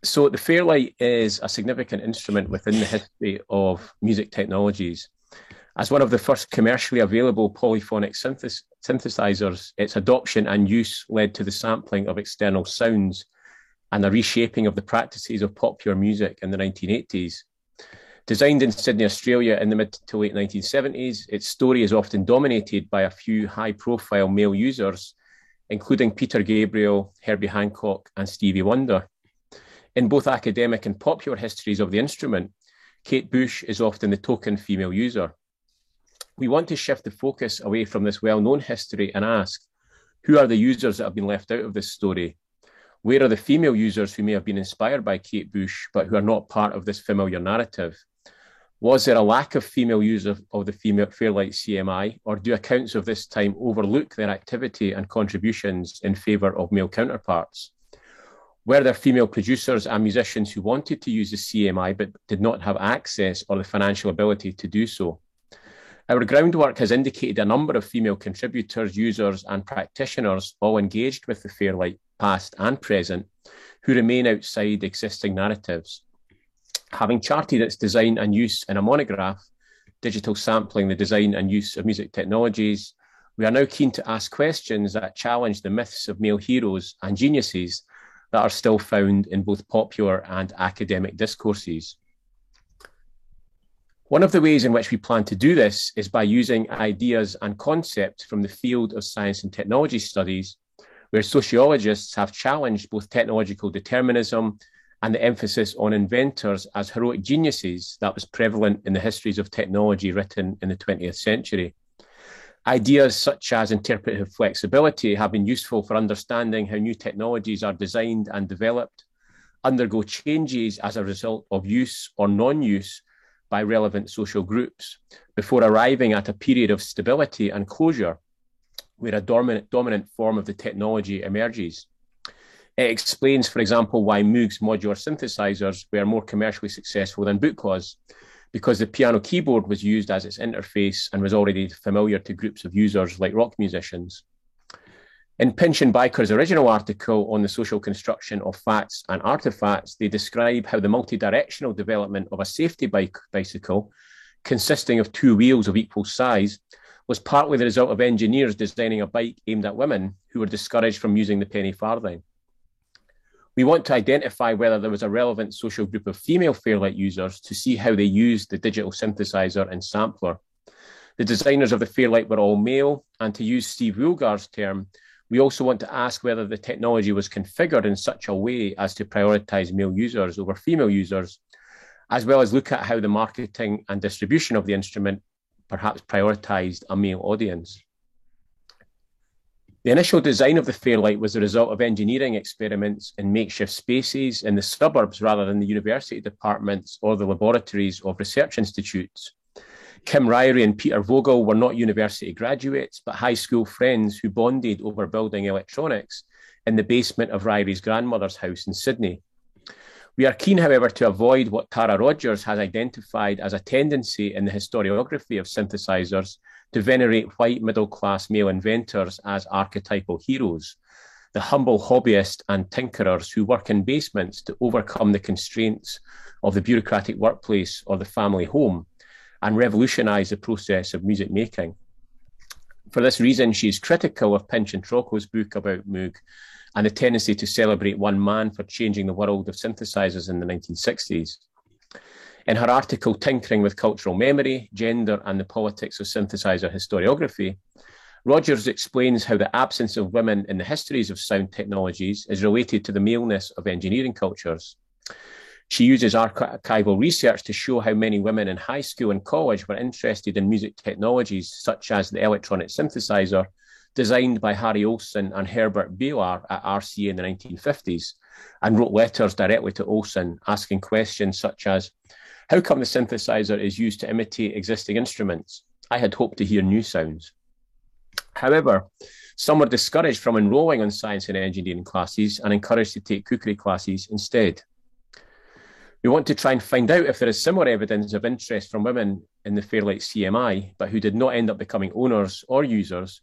So the Fairlight is a significant instrument within the history of music technologies. As one of the first commercially available polyphonic synthesizers, its adoption and use led to the sampling of external sounds and a reshaping of the practices of popular music in the 1980s. Designed in Sydney, Australia in the mid to late 1970s, its story is often dominated by a few high-profile male users, including Peter Gabriel, Herbie Hancock, and Stevie Wonder. In both academic and popular histories of the instrument, Kate Bush is often the token female user. We want to shift the focus away from this well-known history and ask, who are the users that have been left out of this story? Where are the female users who may have been inspired by Kate Bush, but who are not part of this familiar narrative? Was there a lack of female use of the female Fairlight CMI, or do accounts of this time overlook their activity and contributions in favour of male counterparts? Were there female producers and musicians who wanted to use the CMI but did not have access or the financial ability to do so? Our groundwork has indicated a number of female contributors, users, and practitioners, all engaged with the Fairlight, past and present, who remain outside existing narratives. Having charted its design and use in a monograph, Digital Sampling, the Design and Use of Music Technologies, we are now keen to ask questions that challenge the myths of male heroes and geniuses that are still found in both popular and academic discourses. One of the ways in which we plan to do this is by using ideas and concepts from the field of science and technology studies, where sociologists have challenged both technological determinism and the emphasis on inventors as heroic geniuses that was prevalent in the histories of technology written in the 20th century. Ideas such as interpretive flexibility have been useful for understanding how new technologies are designed and developed, undergo changes as a result of use or non-use by relevant social groups, before arriving at a period of stability and closure, where a dominant form of the technology emerges. It explains, for example, why Moog's modular synthesizers were more commercially successful than Bootlaws, because the piano keyboard was used as its interface and was already familiar to groups of users like rock musicians. In Pinch and Biker's original article on the social construction of facts and artifacts, they describe how the multi-directional development of a safety bicycle, consisting of two wheels of equal size, was partly the result of engineers designing a bike aimed at women who were discouraged from using the penny farthing. We want to identify whether there was a relevant social group of female Fairlight users to see how they used the digital synthesizer and sampler. The designers of the Fairlight were all male, and to use Steve Woolgar's term, we also want to ask whether the technology was configured in such a way as to prioritize male users over female users, as well as look at how the marketing and distribution of the instrument perhaps prioritized a male audience. The initial design of the Fairlight was the result of engineering experiments in makeshift spaces in the suburbs rather than the university departments or the laboratories of research institutes. Kim Ryrie and Peter Vogel were not university graduates, but high school friends who bonded over building electronics in the basement of Ryrie's grandmother's house in Sydney. We are keen, however, to avoid what Tara Rogers has identified as a tendency in the historiography of synthesizers to venerate white middle-class male inventors as archetypal heroes, the humble hobbyists and tinkerers who work in basements to overcome the constraints of the bureaucratic workplace or the family home and revolutionize the process of music making. For this reason, she's critical of Pinch and Trocco's book about Moog and the tendency to celebrate one man for changing the world of synthesizers in the 1960s. In her article, Tinkering with Cultural Memory, Gender and the Politics of Synthesizer Historiography, Rogers explains how the absence of women in the histories of sound technologies is related to the maleness of engineering cultures. She uses archival research to show how many women in high school and college were interested in music technologies, such as the electronic synthesizer, designed by Harry Olsen and Herbert Baylor at RCA in the 1950s, and wrote letters directly to Olsen asking questions such as, how come the synthesizer is used to imitate existing instruments? I had hoped to hear new sounds. However, some were discouraged from enrolling on science and engineering classes and encouraged to take cookery classes instead. We want to try and find out if there is similar evidence of interest from women in the Fairlight CMI, but who did not end up becoming owners or users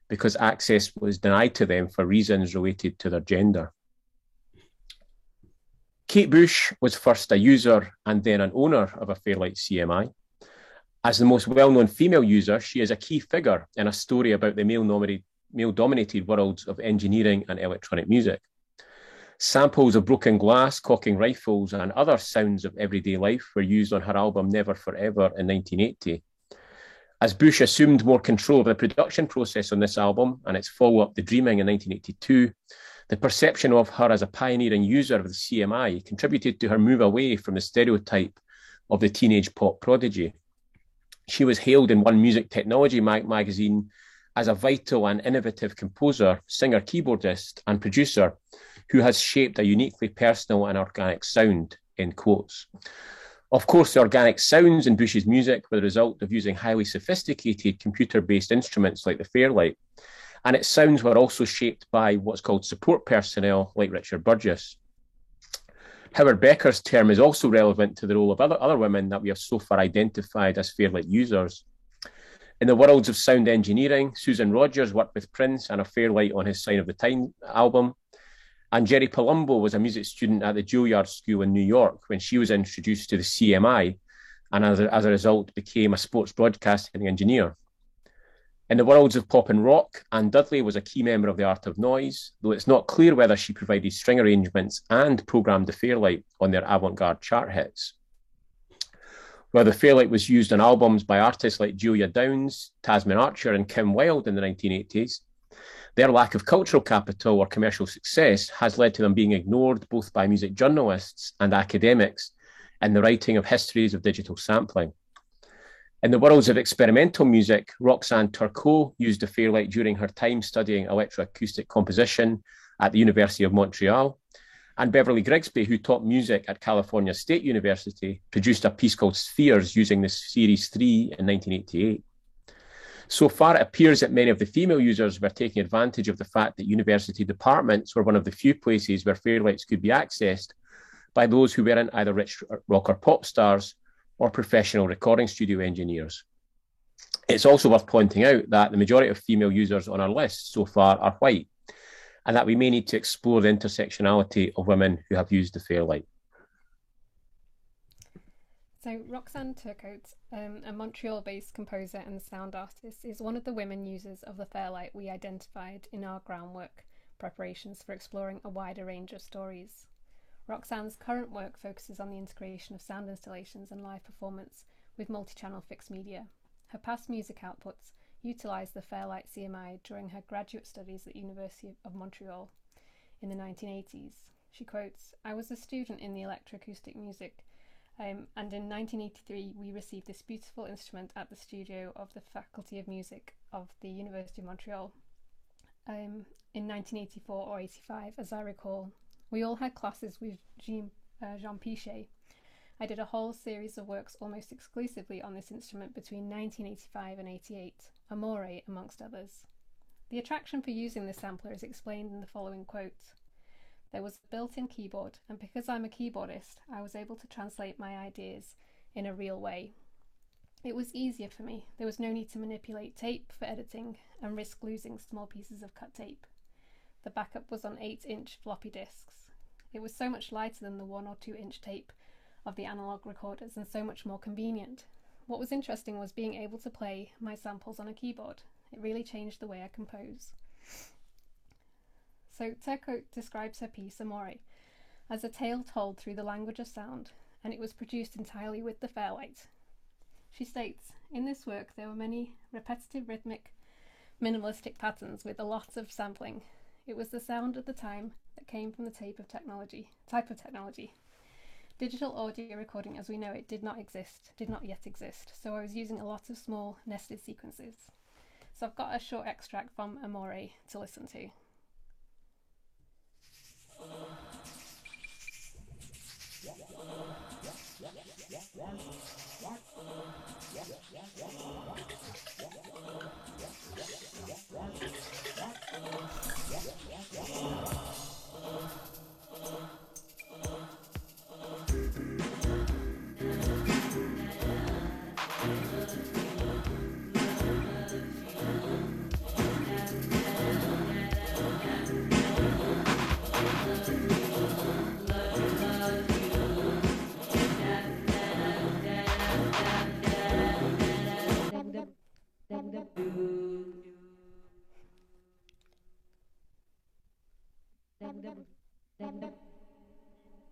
because access was denied to them for reasons related to their gender. Kate Bush was first a user and then an owner of a Fairlight CMI. As the most well-known female user, she is a key figure in a story about the male-dominated worlds of engineering and electronic music. Samples of broken glass, cocking rifles, and other sounds of everyday life were used on her album Never Forever in 1980. As Bush assumed more control of the production process on this album and its follow-up, The Dreaming, in 1982, the perception of her as a pioneering user of the CMI contributed to her move away from the stereotype of the teenage pop prodigy. She was hailed in One Music Technology magazine as a vital and innovative composer, singer, keyboardist, and producer who has shaped a uniquely personal and organic sound, end quotes. Of course, the organic sounds in Bush's music were the result of using highly sophisticated computer-based instruments like the Fairlight, and its sounds were also shaped by what's called support personnel like Richard Burgess. Howard Becker's term is also relevant to the role of other women that we have so far identified as Fairlight users. In the worlds of sound engineering, Susan Rogers worked with Prince and a Fairlight on his Sign of the Time album. And Jerry Palumbo was a music student at the Juilliard School in New York when she was introduced to the CMI, and as a result became a sports broadcasting engineer. In the worlds of pop and rock, Anne Dudley was a key member of the Art of Noise, though it's not clear whether she provided string arrangements and programmed the Fairlight on their avant-garde chart hits. While the Fairlight was used on albums by artists like Julia Downs, Tasmin Archer, and Kim Wilde in the 1980s, their lack of cultural capital or commercial success has led to them being ignored both by music journalists and academics in the writing of histories of digital sampling. In the worlds of experimental music, Roxanne Turcot used the Fairlight during her time studying electroacoustic composition at the University of Montreal, and Beverly Grigsby, who taught music at California State University, produced a piece called Spheres using the Series 3 in 1988. So far, it appears that many of the female users were taking advantage of the fact that university departments were one of the few places where Fairlights could be accessed by those who weren't either rich rock or pop stars or professional recording studio engineers. It's also worth pointing out that the majority of female users on our list so far are white, and that we may need to explore the intersectionality of women who have used the Fairlight. So Roxanne Turcot, a Montreal-based composer and sound artist, is one of the women users of the Fairlight we identified in our groundwork preparations for exploring a wider range of stories. Roxanne's current work focuses on the integration of sound installations and live performance with multi-channel fixed media. Her past music outputs utilised the Fairlight CMI during her graduate studies at the University of Montreal in the 1980s. She quotes, "I was a student in the electroacoustic music and in 1983 we received this beautiful instrument at the studio of the Faculty of Music of the University of Montreal. In 1984 or 85, as I recall, we all had classes with Jean Pichet. I did a whole series of works almost exclusively on this instrument between 1985 and 88, Amore amongst others. The attraction for using this sampler is explained in the following quote. There was a built-in keyboard, and because I'm a keyboardist, I was able to translate my ideas in a real way. It was easier for me. There was no need to manipulate tape for editing and risk losing small pieces of cut tape. The backup was on 8-inch floppy disks. It was so much lighter than the 1 or 2-inch tape of the analog recorders and so much more convenient. What was interesting was being able to play my samples on a keyboard. It really changed the way I compose." So Turcot describes her piece, Amore, as a tale told through the language of sound, and it was produced entirely with the Fairlight. She states, "In this work there were many repetitive rhythmic minimalistic patterns with a lot of sampling. It was the sound of the time that came from the type of technology. Digital audio recording as we know it did not yet exist, so I was using a lot of small nested sequences." So I've got a short extract from Amore to listen to.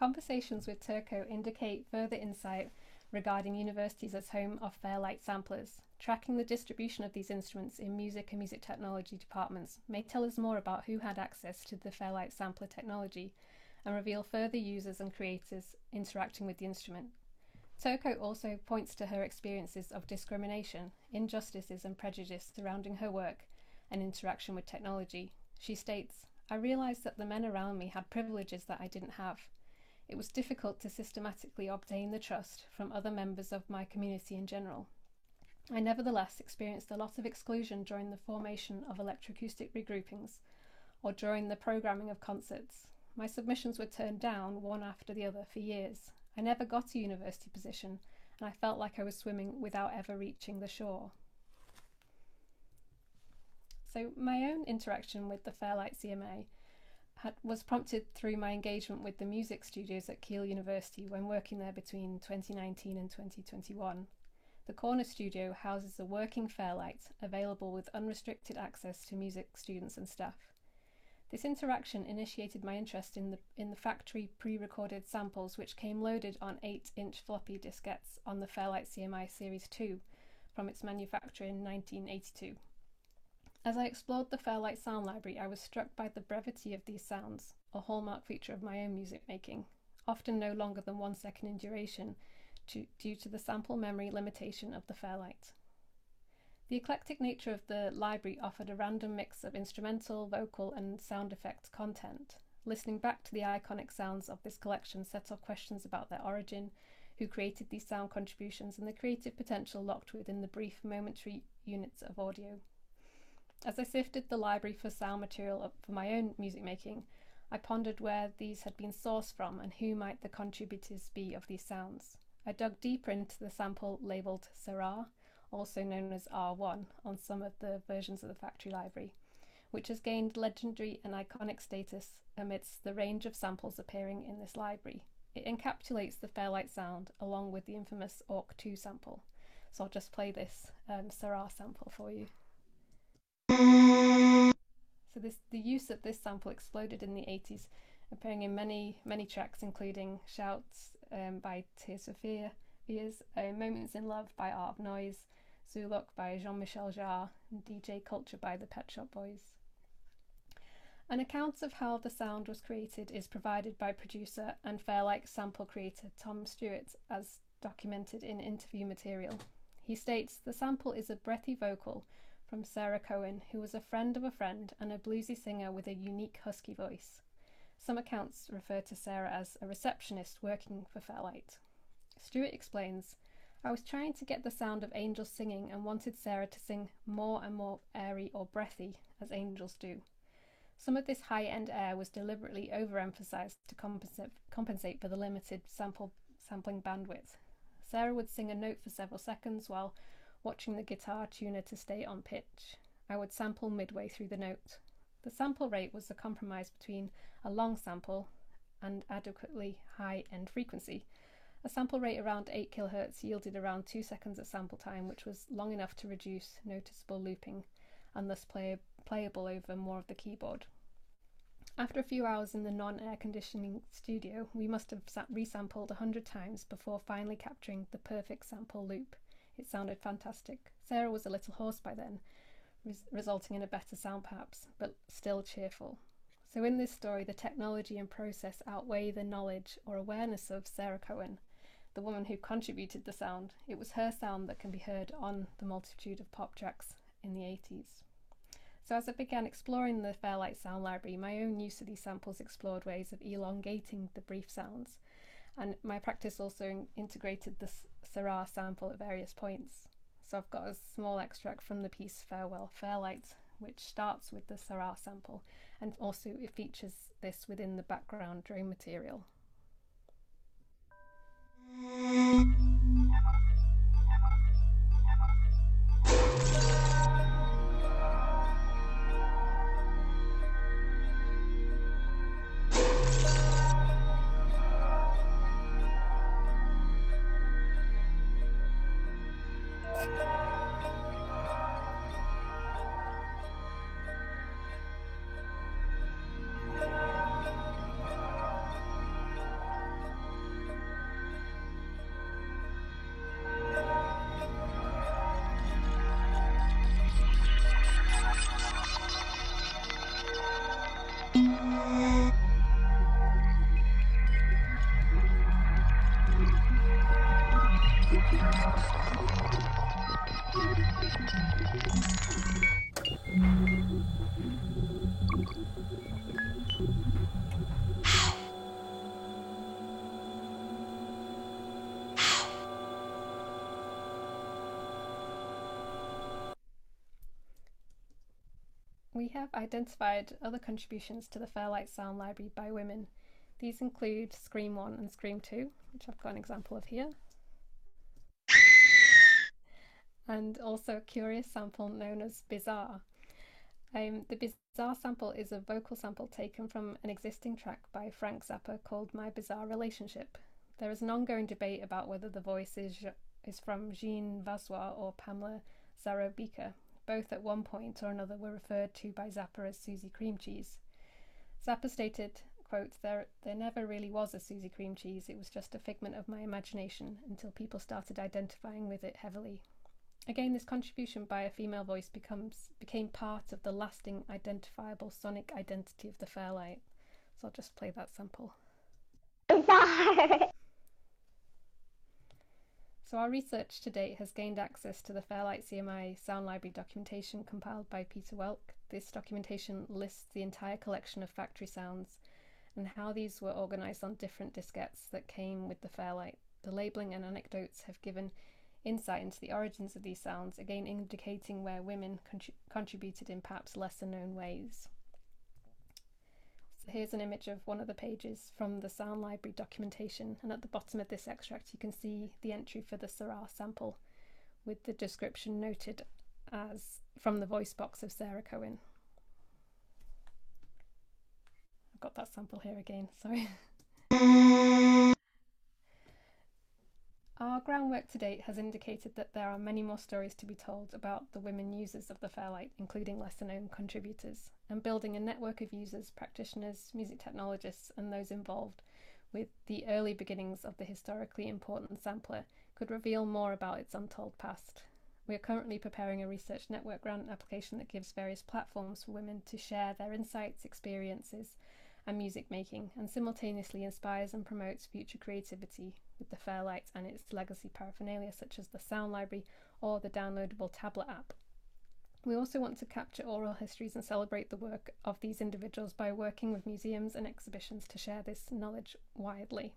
conversations with Turco indicate further insight regarding universities as home of Fairlight samplers. Tracking the distribution of these instruments in music and music technology departments may tell us more about who had access to the Fairlight sampler technology and reveal further users and creators interacting with the instrument. Turco also points to her experiences of discrimination, injustices and prejudice surrounding her work and interaction with technology. She states, "I realised that the men around me had privileges that I didn't have. It was difficult to systematically obtain the trust from other members of my community in general. I nevertheless experienced a lot of exclusion during the formation of electroacoustic regroupings or during the programming of concerts. My submissions were turned down one after the other for years. I never got a university position, and I felt like I was swimming without ever reaching the shore." So my own interaction with the Fairlight CMA was prompted through my engagement with the music studios at Keele University when working there between 2019 and 2021. The Corner Studio houses a working Fairlight available with unrestricted access to music students and staff. This interaction initiated my interest in the factory pre-recorded samples which came loaded on 8-inch floppy diskettes on the Fairlight CMI Series 2 from its manufacture in 1982. As I explored the Fairlight sound library, I was struck by the brevity of these sounds, a hallmark feature of my own music making, often no longer than 1 second in duration due to the sample memory limitation of the Fairlight. The eclectic nature of the library offered a random mix of instrumental, vocal and sound effect content. Listening back to the iconic sounds of this collection set off questions about their origin, who created these sound contributions and the creative potential locked within the brief momentary units of audio. As I sifted the library for sound material for my own music making, I pondered where these had been sourced from and who might the contributors be of these sounds. I dug deeper into the sample labelled Syrah, also known as R1, on some of the versions of the factory library, which has gained legendary and iconic status amidst the range of samples appearing in this library. It encapsulates the Fairlight sound along with the infamous Orc 2 sample. So I'll just play this Syrah sample for you. So the use of this sample exploded in the 80s, appearing in many tracks including Shouts by Tears for Fears, Moments in Love by Art of Noise, Zuluk by Jean-Michel Jarre, and DJ Culture by the Pet Shop Boys. An account of how the sound was created is provided by producer and Fairlight sample creator Tom Stewart, as documented in interview material. He states, "The sample is a breathy vocal from Sarah Cohen, who was a friend of a friend and a bluesy singer with a unique husky voice." Some accounts refer to Sarah as a receptionist working for Fairlight. Stewart explains, "I was trying to get the sound of angels singing and wanted Sarah to sing more and more airy or breathy, as angels do. Some of this high-end air was deliberately overemphasized to compensate for the limited sampling bandwidth. Sarah would sing a note for several seconds while watching the guitar tuner to stay on pitch. I would sample midway through the note. The sample rate was a compromise between a long sample and adequately high end frequency. A sample rate around 8 kHz yielded around 2 seconds of sample time, which was long enough to reduce noticeable looping and thus playable over more of the keyboard. After a few hours in the non-air conditioning studio, we must have resampled 100 times before finally capturing the perfect sample loop. It sounded fantastic. Sarah was a little hoarse by then, resulting in a better sound perhaps, but still cheerful. So in this story, the technology and process outweigh the knowledge or awareness of Sarah Cohen, the woman who contributed the sound. It was her sound that can be heard on the multitude of pop tracks in the 80s. So as I began exploring the Fairlight sound library, my own use of these samples explored ways of elongating the brief sounds, and my practice also integrated the Syrah sample at various points. So I've got a small extract from the piece Farewell Fairlight, which starts with the Syrah sample, and also it features this within the background drone material. We have identified other contributions to the Fairlight Sound Library by women. These include Scream 1 and Scream 2, which I've got an example of here, and also a curious sample known as Bizarre. The Bizarre sample is a vocal sample taken from an existing track by Frank Zappa called My Bizarre Relationship. There is an ongoing debate about whether the voice is from Jean Vazois or Pamela Zarobika. Both at one point or another were referred to by Zappa as Susie Cream Cheese. Zappa stated, quote, there never really was a Susie Cream Cheese, it was just a figment of my imagination until people started identifying with it heavily. Again, this contribution by a female voice became part of the lasting identifiable sonic identity of the Fairlight. So I'll just play that sample. So our research to date has gained access to the Fairlight CMI Sound Library documentation compiled by Peter Welk. This documentation lists the entire collection of factory sounds and how these were organised on different diskettes that came with the Fairlight. The labelling and anecdotes have given insight into the origins of these sounds, again indicating where women contributed in perhaps lesser known ways. So here's an image of one of the pages from the Sound Library documentation, and at the bottom of this extract you can see the entry for the Syrah sample with the description noted as from the voice box of Sarah Cohen. I've got that sample here again, sorry. Our groundwork to date has indicated that there are many more stories to be told about the women users of the Fairlight, including lesser known contributors, and building a network of users, practitioners, music technologists, and those involved with the early beginnings of the historically important sampler could reveal more about its untold past. We are currently preparing a research network grant application that gives various platforms for women to share their insights, experiences, and music making, and simultaneously inspires and promotes future creativity with the Fairlight and its legacy paraphernalia such as the Sound Library or the downloadable tablet app. We also want to capture oral histories and celebrate the work of these individuals by working with museums and exhibitions to share this knowledge widely.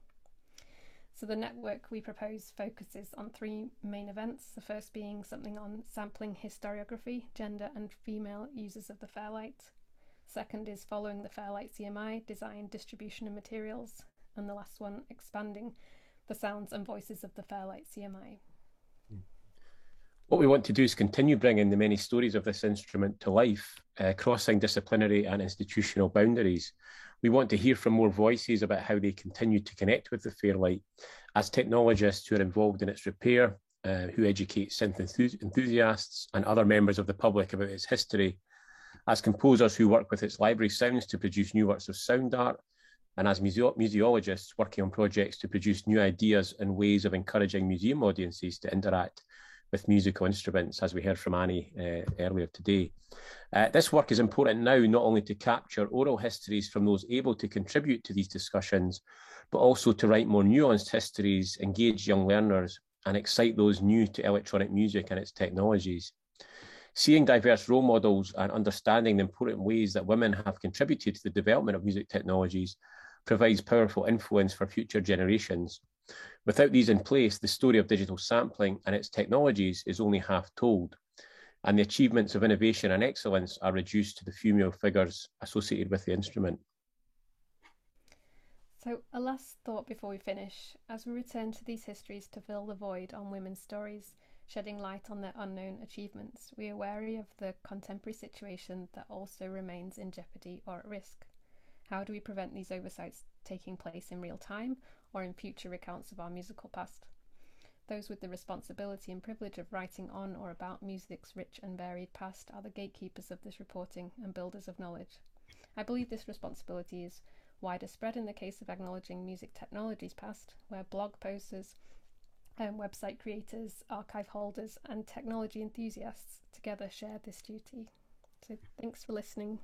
So the network we propose focuses on 3 main events, the first being something on sampling historiography, gender and female users of the Fairlight. Second is following the Fairlight CMI, design, distribution and materials. And the last one, expanding the sounds and voices of the Fairlight CMI. What we want to do is continue bringing the many stories of this instrument to life, crossing disciplinary and institutional boundaries. We want to hear from more voices about how they continue to connect with the Fairlight as technologists who are involved in its repair, who educate synth enthusiasts and other members of the public about its history, as composers who work with its library sounds to produce new works of sound art, and as museologists working on projects to produce new ideas and ways of encouraging museum audiences to interact with musical instruments, as we heard from Annie earlier today. This work is important now not only to capture oral histories from those able to contribute to these discussions, but also to write more nuanced histories, engage young learners, and excite those new to electronic music and its technologies. Seeing diverse role models and understanding the important ways that women have contributed to the development of music technologies provides powerful influence for future generations. Without these in place, the story of digital sampling and its technologies is only half told, and the achievements of innovation and excellence are reduced to the female figures associated with the instrument. So a last thought before we finish. As we return to these histories to fill the void on women's stories, shedding light on their unknown achievements, we are wary of the contemporary situation that also remains in jeopardy or at risk. How do we prevent these oversights taking place in real time or in future recounts of our musical past? Those with the responsibility and privilege of writing on or about music's rich and varied past are the gatekeepers of this reporting and builders of knowledge. I believe this responsibility is wider spread in the case of acknowledging music technology's past, where blog posters, website creators, archive holders and technology enthusiasts together share this duty. So thanks for listening.